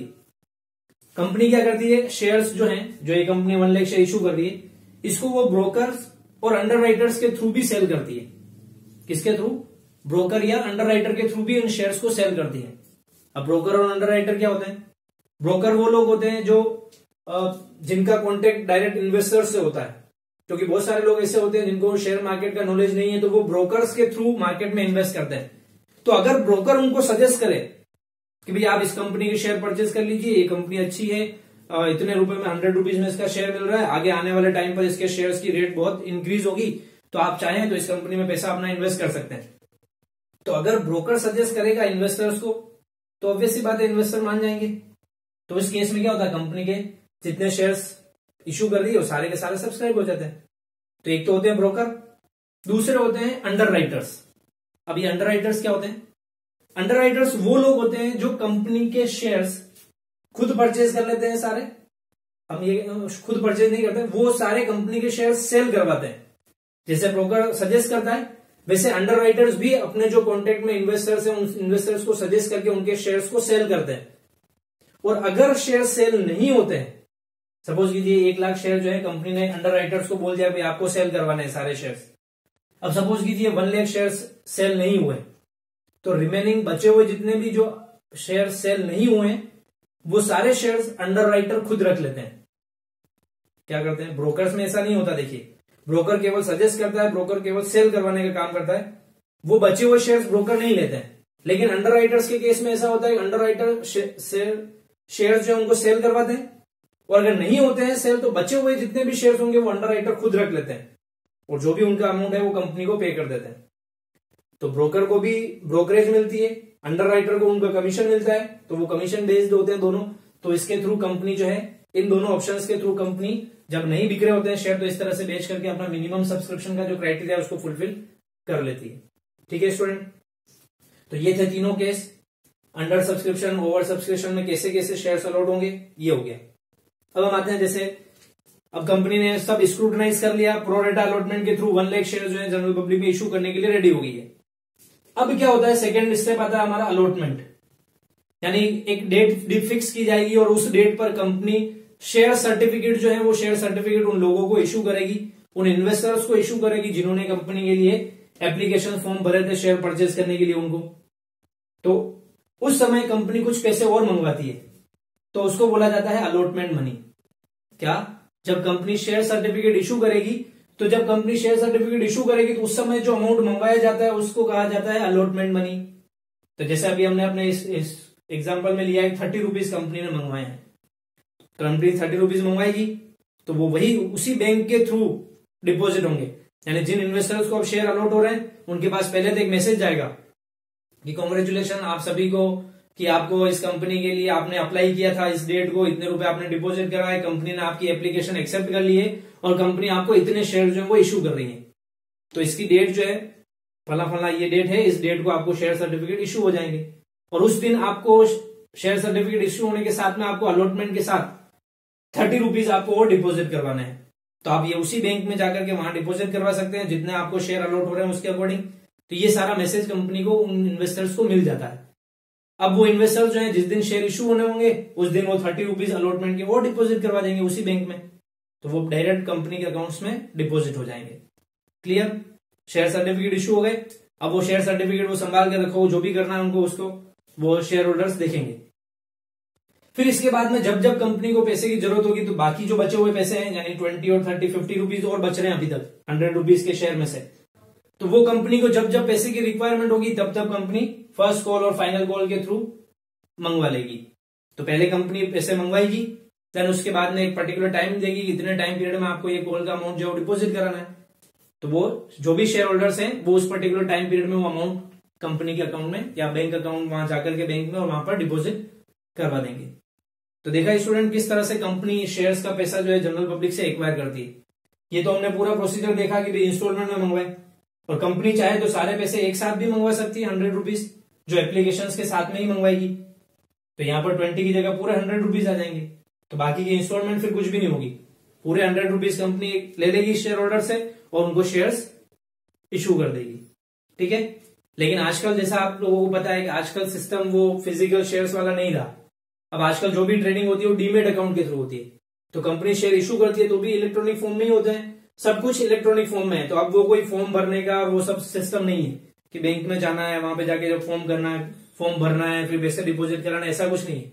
A: कंपनी क्या करती है, शेयर्स जो हैं, जो ये कंपनी 1 लाख शेयर इशू कर रही है, इसको वो ब्रोकर्स और अंडरराइटर्स के थ्रू भी सेल करती है। किसके थ्रू? ब्रोकर या अंडरराइटर के थ्रू भी इन शेयर्स को सेल करती है। अब ब्रोकर और अंडरराइटर क्या होते हैं? ब्रोकर वो लोग होते हैं जो जिनका कॉन्टेक्ट डायरेक्ट इन्वेस्टर्स से होता है, क्योंकि बहुत सारे लोग ऐसे होते हैं जिनको शेयर मार्केट का नॉलेज नहीं है, तो वो ब्रोकर्स के थ्रू मार्केट में इन्वेस्ट करते हैं। तो अगर ब्रोकर उनको सजेस्ट करे कि भाई आप इस कंपनी के शेयर परचेज कर लीजिए, ये कंपनी अच्छी है, इतने रुपए में 100 रुपीज में इसका शेयर मिल रहा है, आगे आने वाले टाइम पर इसके शेयर्स की रेट बहुत इंक्रीज होगी, तो आप चाहें तो इस कंपनी में पैसा अपना इन्वेस्ट कर सकते हैं। तो अगर ब्रोकर सजेस्ट करेगा इन्वेस्टर्स को, तो ऑब्वियस सी बात है इन्वेस्टर मान जाएंगे। तो इस केस में क्या होता है, कंपनी के जितने शेयर्स इशू कर रही है वो सारे के सारे सब्सक्राइब हो जाते हैं। तो एक तो होते हैं ब्रोकर, दूसरे होते हैं अंडरराइटर्स। अब ये अंडरराइटर्स क्या होते हैं? अंडरराइटर्स वो लोग होते हैं जो कंपनी के शेयर्स खुद परचेज कर लेते हैं सारे। हम ये खुद परचेज नहीं करते, वो सारे कंपनी के शेयर सेल करवाते हैं। जैसे ब्रोकर सजेस्ट करता है, वैसे अंडरराइटर्स भी अपने जो कॉन्टेक्ट में इन्वेस्टर्स हैं, उन इन्वेस्टर्स को सजेस्ट करके उनके शेयर्स को सेल करते हैं। और अगर शेयर सेल नहीं होते हैं, सपोज कीजिए 1 लाख शेयर जो है कंपनी ने अंडरराइटर्स को बोल दिया भाई आपको सेल करवाने हैं सारे शेयर्स। अब सपोज कीजिए 1 लाख शेयर सेल नहीं हुए, तो रिमेनिंग बचे हुए जितने भी जो शेयर सेल नहीं हुए वो सारे शेयर्स अंडरराइटर खुद रख लेते हैं। क्या करते हैं? ब्रोकर्स में ऐसा नहीं होता। देखिए, ब्रोकर केवल सजेस्ट करता है, ब्रोकर केवल सेल करवाने का काम करता है, वो बचे हुए शेयर्स ब्रोकर नहीं लेते हैं। लेकिन अंडरराइटर्स के केस में ऐसा होता है, अंडरराइटर शेयर्स जो है उनको सेल करवाते हैं, और अगर नहीं होते हैं सेल तो बचे हुए जितने भी शेयर्स होंगे वो अंडरराइटर खुद रख लेते हैं, और जो भी उनका अमाउंट है वो कंपनी को पे कर देते हैं। तो ब्रोकर को भी ब्रोकरेज मिलती है, अंडरराइटर को उनका कमीशन मिलता है, तो वो कमीशन बेस्ड होते हैं दोनों। तो इसके थ्रू कंपनी जो है, इन दोनों ऑप्शंस के थ्रू कंपनी जब नहीं बिक रहे होते हैं शेयर, तो इस तरह से बेच करके अपना मिनिमम सब्सक्रिप्शन का जो क्राइटेरिया है उसको फुलफिल कर लेती है। ठीक है स्टूडेंट, तो ये थे तीनों case. Under subscription, over subscription में कैसे कैसे शेयर अलॉट होंगे, ये हो गया। अब हम आते हैं, जैसे अब कंपनी ने सब स्क्रूटनाइज कर लिया, प्रो रेटा अलॉटमेंट के थ्रू 1 लाख शेयर जो है जनरल पब्लिक में इशू करने के लिए रेडी हो गई है। अब क्या होता है, सेकेंड स्टेप आता है हमारा अलॉटमेंट, यानी एक डेट फिक्स की जाएगी और उस डेट पर कंपनी शेयर सर्टिफिकेट जो है वो शेयर सर्टिफिकेट उन लोगों को इशू करेगी, उन इन्वेस्टर्स को इशू करेगी जिन्होंने कंपनी के लिए एप्लीकेशन फॉर्म भरे थे शेयर परचेज करने के लिए उनको। तो उस समय कंपनी कुछ पैसे और मंगवाती है, तो उसको बोला जाता है अलॉटमेंट मनी। क्या? जब कंपनी शेयर सर्टिफिकेट इशू करेगी, तो जब कंपनी शेयर सर्टिफिकेट इशू करेगी तो उस समय जो अमाउंट मंगवाया जाता है उसको कहा जाता है अलॉटमेंट मनी। तो जैसे अभी हमने अपने इस एग्जाम्पल में लिया है, 30 रुपीज कंपनी ने मंगवाए हैं, कंपनी 30 रुपीज मंगवाएगी, तो वो वही उसी बैंक के थ्रू डिपॉजिट होंगे। यानी जिन इन्वेस्टर्स को अब शेयर अलॉट हो रहे हैं उनके पास पहले तो एक मैसेज जाएगा कि कॉन्ग्रेचुलेशन आप सभी को, कि आपको इस कंपनी के लिए आपने अप्लाई किया था इस डेट को, इतने रुपए आपने डिपॉजिट करा है, कंपनी ने आपकी एप्लीकेशन एक्सेप्ट कर ली है और कंपनी आपको इतने शेयर जो है वो इशू कर रही है। तो इसकी डेट जो है फला फला ये डेट है, इस डेट को आपको शेयर सर्टिफिकेट इशू हो जाएंगे, और उस दिन आपको शेयर सर्टिफिकेट इशू होने के साथ में आपको अलॉटमेंट के साथ 30 रुपीज आपको और डिपॉजिट करवाना है। तो आप ये उसी बैंक में जाकर के वहां डिपॉजिट करवा सकते हैं जितने आपको शेयर अलॉट हो रहे हैं उसके अकॉर्डिंग। तो ये सारा मैसेज कंपनी को, उन इन्वेस्टर्स को मिल जाता है। अब वो इन्वेस्टर्स जो है जिस दिन शेयर इशू होने होंगे उस दिन वो 30 रुपीज अलॉटमेंट के और डिपॉजिट करवा देंगे उसी बैंक में। तो वो डायरेक्ट कंपनी के अकाउंट्स में डिपॉजिट हो जाएंगे। क्लियर? शेयर सर्टिफिकेट इशू हो गए। अब वो शेयर सर्टिफिकेट वो संभाल के रखो, जो भी करना है उनको उसको वो शेयर होल्डर्स देखेंगे। फिर इसके बाद में जब जब कंपनी को पैसे की जरूरत होगी तो बाकी जो बचे हुए पैसे हैं यानी 20 और 30 50 रुपीज और बच रहे हैं अभी तक 100 रुपीज के शेयर में से, तो वो कंपनी को जब जब पैसे की रिक्वायरमेंट होगी तब तब कंपनी फर्स्ट कॉल और फाइनल कॉल के थ्रू मंगवा लेगी। तो पहले कंपनी पैसे मंगवाएगी, देन उसके बाद में एक पर्टिकुलर टाइम देगी, इतने टाइम पीरियड में आपको ये कॉल का अमाउंट जो डिपॉजिट कराना है। तो वो जो भी शेयर होल्डर्स हैं वो उस पर्टिकुलर टाइम पीरियड में वो अमाउंट कंपनी के अकाउंट में या बैंक अकाउंट वहां जाकर के बैंक में और वहां पर डिपॉजिट करवा देंगे। तो देखा स्टूडेंट किस तरह से कंपनी शेयर्स का पैसा जो है जनरल पब्लिक से एक्वायर करती है। ये तो हमने पूरा प्रोसीजर देखा कि इंस्टॉलमेंट में मंगवाए, और कंपनी चाहे तो सारे पैसे एक साथ भी मंगवा सकती है 100 रुपीज जो एप्लीकेशन के साथ में ही मंगवाएगी। तो यहाँ पर 20 की जगह पूरे 100 रुपीज आ जाएंगे, तो बाकी की इंस्टॉलमेंट फिर कुछ भी नहीं होगी, पूरे 100 रुपीज कंपनी ले लेगी शेयर होल्डर से और उनको शेयर्स इशू कर देगी। ठीक है, लेकिन आजकल जैसा आप लोगों को पता है कि आजकल सिस्टम वो फिजिकल शेयर्स वाला नहीं रहा। अब आजकल जो भी ट्रेडिंग होती है वो डीमेट अकाउंट के थ्रू होती है। तो कंपनी शेयर इशू करती है तो भी इलेक्ट्रॉनिक फॉर्म में ही होते हैं, सब कुछ इलेक्ट्रॉनिक फॉर्म में है। तो अब वो कोई फॉर्म भरने का वो सब सिस्टम नहीं है कि बैंक में जाना है, वहां पे जाके जो फॉर्म करना है, फॉर्म भरना है, फिर पैसे डिपॉजिट कराना है, ऐसा कुछ नहीं है।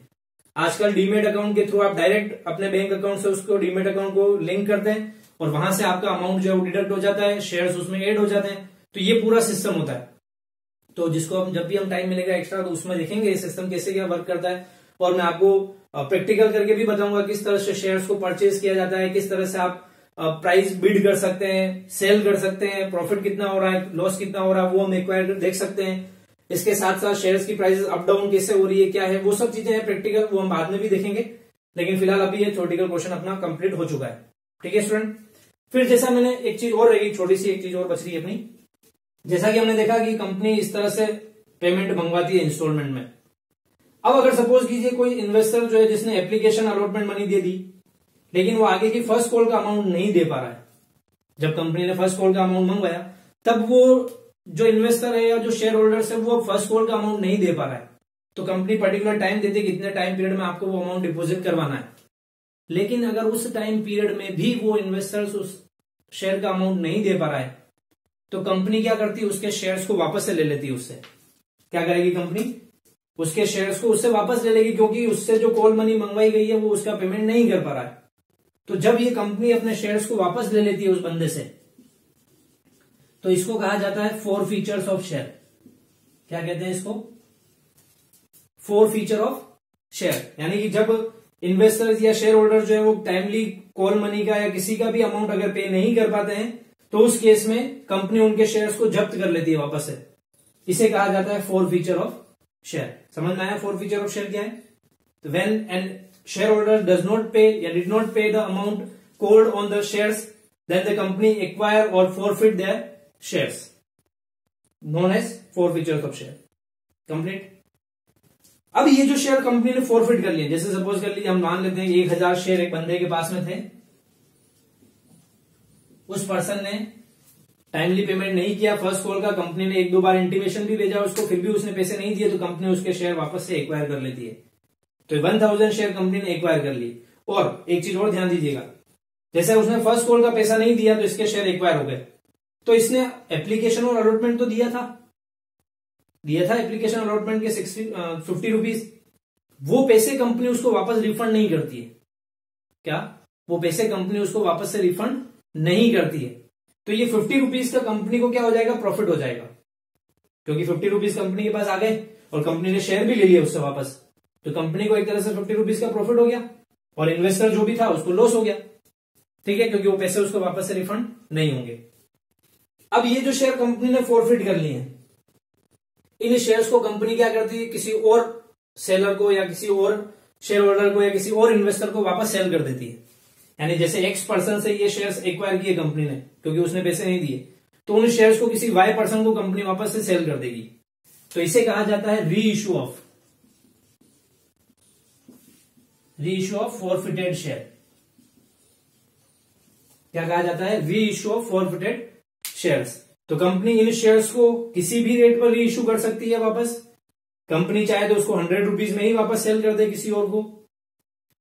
A: आजकल डीमेट अकाउंट के थ्रू आप डायरेक्ट अपने बैंक अकाउंट से उसको डीमेट अकाउंट को लिंक करते हैं और वहां से आपका अमाउंट जो है वो डिडक्ट हो जाता है, शेयर्स उसमें ऐड हो जाते हैं। तो ये पूरा सिस्टम होता है। तो जिसको हम जब भी हम टाइम मिलेगा एक्स्ट्रा तो उसमें देखेंगे ये सिस्टम कैसे क्या वर्क करता है, और मैं आपको प्रैक्टिकल करके भी बताऊंगा किस तरह से शेयर्स को परचेज किया जाता है, किस तरह से आप प्राइस बिड कर सकते हैं, सेल कर सकते हैं, प्रॉफिट कितना हो रहा है, लॉस कितना हो रहा है वो हम एक्वायर देख सकते हैं। इसके साथ साथ शेयर्स की प्राइसेस अप डाउन कैसे हो रही है, क्या है, वो सब चीजें हैं प्रैक्टिकल, वो हम बाद में भी देखेंगे। लेकिन फिलहाल अभी ये थ्योरेटिकल पोर्शन अपना कंप्लीट हो चुका है। ठीक है स्टूडेंट, फिर जैसा मैंने एक चीज और रहेगी, छोटी सी एक चीज और बच रही है अपनी। जैसा कि हमने देखा कि कंपनी इस तरह से पेमेंट मंगवाती है इंस्टॉलमेंट में। अब अगर सपोज कीजिए कोई इन्वेस्टर जो है जिसने एप्लीकेशन अलॉटमेंट मनी दे दी, लेकिन वो आगे की फर्स्ट कॉल का अमाउंट नहीं दे पा रहा है। जब कंपनी ने फर्स्ट कॉल का अमाउंट मंगवाया तब वो जो इन्वेस्टर है या जो शेयर होल्डर्स है वो फर्स्ट कॉल का अमाउंट नहीं दे पा रहा है। तो कंपनी पर्टिकुलर टाइम देती है कि इतने टाइम पीरियड में आपको वो अमाउंट डिपॉजिट करवाना है। लेकिन अगर उस टाइम पीरियड में भी वो इन्वेस्टर्स उस शेयर का अमाउंट नहीं दे पा रहा है तो कंपनी क्या करती है, उसके शेयर्स को वापस से ले लेती है। उससे क्या करेगी कंपनी, उसके शेयर्स को उससे वापस ले लेगी, क्योंकि उससे जो कॉल मनी मंगवाई गई है वो उसका पेमेंट नहीं कर पा रहा है। तो जब ये कंपनी अपने शेयर्स को वापस ले लेती है उस बंदे से, तो इसको कहा जाता है 4 फीचर्स ऑफ शेयर। क्या कहते हैं इसको, 4 फीचर ऑफ शेयर। यानी कि जब इन्वेस्टर्स या शेयर होल्डर जो है वो टाइमली कॉल मनी का या किसी का भी अमाउंट अगर पे नहीं कर पाते हैं तो उस केस में कंपनी उनके शेयर्स को जब्त कर लेती है वापस से। इसे कहा जाता है 4 फीचर ऑफ शेयर। समझ में आया 4 फीचर ऑफ शेयर क्या है? तो when an shareholder does not pay या did not pay the amount called on the shares, then the company acquire or forfeit their shares, known as 4 features of share. Complete. अब ये जो share company ने forfeit कर लिए, जैसे suppose कर लीजिए हम मान लेते हैं 1000 शेयर एक बंदे के पास में थे, उस पर्सन ने टाइमली पेमेंट नहीं किया फर्स्ट कॉल का, कंपनी ने 1-2 बार इंटीमेशन भी भेजा उसको, फिर भी उसने पैसे नहीं दिए, तो कंपनी उसके शेयर वापस से एक्वायर कर लेती है। तो 1000 शेयर कंपनी ने एक्वायर कर ली। और एक चीज और ध्यान दीजिएगा, जैसे उसने फर्स्ट कॉल का पैसा नहीं दिया तो इसके शेयर एक्वायर हो गए। तो इसने एप्लीकेशन और अलॉटमेंट तो दिया था एप्लीकेशन अलॉटमेंट के 50 रुपीज, वो पैसे कंपनी उसको वापस रिफंड नहीं करती है। क्या वो पैसे कंपनी उसको वापस से रिफंड नहीं करती है। तो ये 50 रुपीज का कंपनी को क्या हो जाएगा, प्रॉफिट हो जाएगा, क्योंकि 50 रुपीज कंपनी के पास आ गए और कंपनी ने शेयर भी ले लिया उससे वापस। तो कंपनी को एक तरह से 50 रुपीज का प्रॉफिट हो गया और इन्वेस्टर जो भी था उसको लॉस हो गया। ठीक है, क्योंकि वो पैसे उसको वापस से रिफंड नहीं होंगे। अब ये जो शेयर कंपनी ने फॉरफिट कर लिए हैं, इन शेयर्स को कंपनी क्या करती है, किसी और सेलर को या किसी और शेयर होल्डर को या किसी और इन्वेस्टर को वापस सेल कर देती है। यानी जैसे एक्स पर्सन से ये शेयर्स एक्वायर किए कंपनी ने क्योंकि उसने पैसे नहीं दिए, तो उन शेयर्स को किसी वाई पर्सन को कंपनी वापस से सेल कर देगी। तो इसे कहा जाता है री इश्यू ऑफ फॉरफिटेड शेयर। क्या कहा जाता है, री इश्यू ऑफ फॉरफिटेड शेयर्स। तो कंपनी इन शेयर्स को किसी भी रेट पर री इश्यू कर सकती है वापस। कंपनी चाहे तो उसको 100 रुपीज में ही वापस सेल कर दे किसी और को,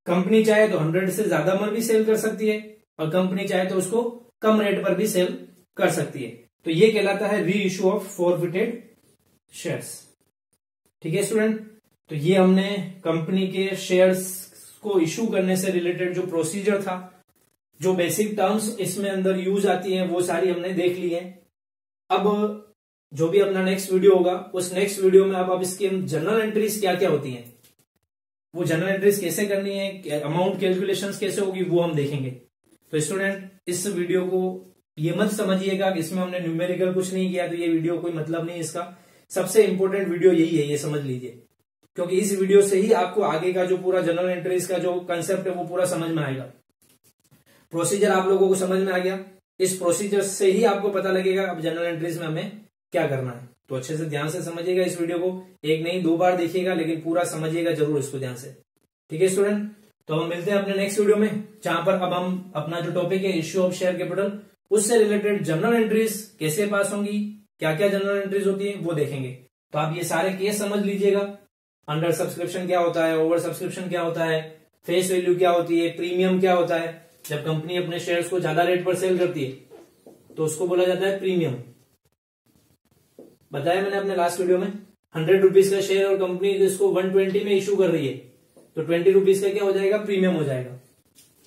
A: कंपनी चाहे तो 100 से ज्यादा में भी सेल कर सकती है, और कंपनी चाहे तो उसको कम रेट पर भी सेल कर सकती है। तो ये कहलाता है री इश्यू ऑफ फॉरफिटेड शेयर्स। ठीक है स्टूडेंट, तो ये हमने कंपनी के शेयर्स को इश्यू करने से रिलेटेड जो प्रोसीजर था, जो बेसिक टर्म्स इसमें अंदर यूज आती हैं, वो सारी हमने देख ली है। अब जो भी अपना नेक्स्ट वीडियो होगा, उस नेक्स्ट वीडियो में अब इसकी जनरल एंट्रीज क्या क्या होती हैं, वो जनरल एंट्रीज कैसे करनी है, अमाउंट कैलकुलेशंस कैसे होगी, वो हम देखेंगे। तो स्टूडेंट इस वीडियो को ये मत समझिएगा कि इसमें हमने न्यूमेरिकल कुछ नहीं किया तो ये वीडियो कोई मतलब नहीं इसका। सबसे इंपॉर्टेंट वीडियो यही है, ये समझ लीजिए, क्योंकि इस वीडियो से ही आपको आगे का जो पूरा जनरल एंट्रीज का जो कंसेप्ट है वो पूरा समझ में आएगा। प्रोसीजर आप लोगों को समझ में आ गया, इस प्रोसीजर से ही आपको पता लगेगा अब जनरल एंट्रीज में हमें क्या करना है। तो अच्छे से ध्यान से समझिएगा इस वीडियो को, एक नहीं 2 बार देखिएगा, लेकिन पूरा समझिएगा जरूर इसको ध्यान से। ठीक है स्टूडेंट, तो हम मिलते हैं अपने नेक्स्ट वीडियो में, जहां पर अब हम अपना जो टॉपिक है इश्यू ऑफ शेयर कैपिटल, उससे रिलेटेड जनरल एंट्रीज कैसे पास होंगी, क्या क्या जनरल एंट्रीज होती है वो देखेंगे। तो आप ये सारे केस समझ लीजिएगा, अंडर सब्सक्रिप्शन क्या होता है, ओवर सब्सक्रिप्शन क्या होता है, फेस वैल्यू क्या होती है, प्रीमियम क्या होता है। जब कंपनी अपने शेयर्स को ज्यादा रेट पर सेल करती है तो उसको बोला जाता है प्रीमियम। बताया मैंने अपने लास्ट वीडियो में, 100 रुपीज का शेयर और कंपनी इसको 120 में इशू कर रही है तो 20 रुपीज का क्या हो जाएगा, प्रीमियम हो जाएगा।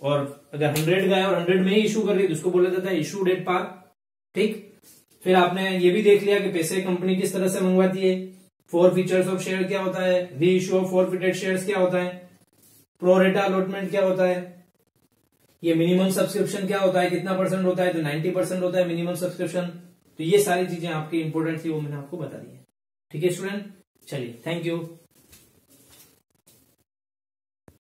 A: और अगर 100 का है और 100 में ही इशू कर रही है तो उसको बोला जाता है इशू डेट पार। ठीक, फिर आपने ये भी देख लिया कि पैसे कंपनी किस तरह से मंगवाती है, 4 फीचर्स ऑफ शेयर क्या होता है, री इश्यू ऑफ फॉरफिटेड शेयर्स क्या होता है, प्रो रेटा अलॉटमेंट क्या होता है, ये मिनिमम सब्सक्रिप्शन क्या होता है, कितना परसेंट होता है, तो 90% होता है मिनिमम सब्सक्रिप्शन। तो ये सारी चीजें आपकी इंपॉर्टेंट थी, वो मैंने आपको बता दी है। ठीक है स्टूडेंट, चलिए थैंक यू।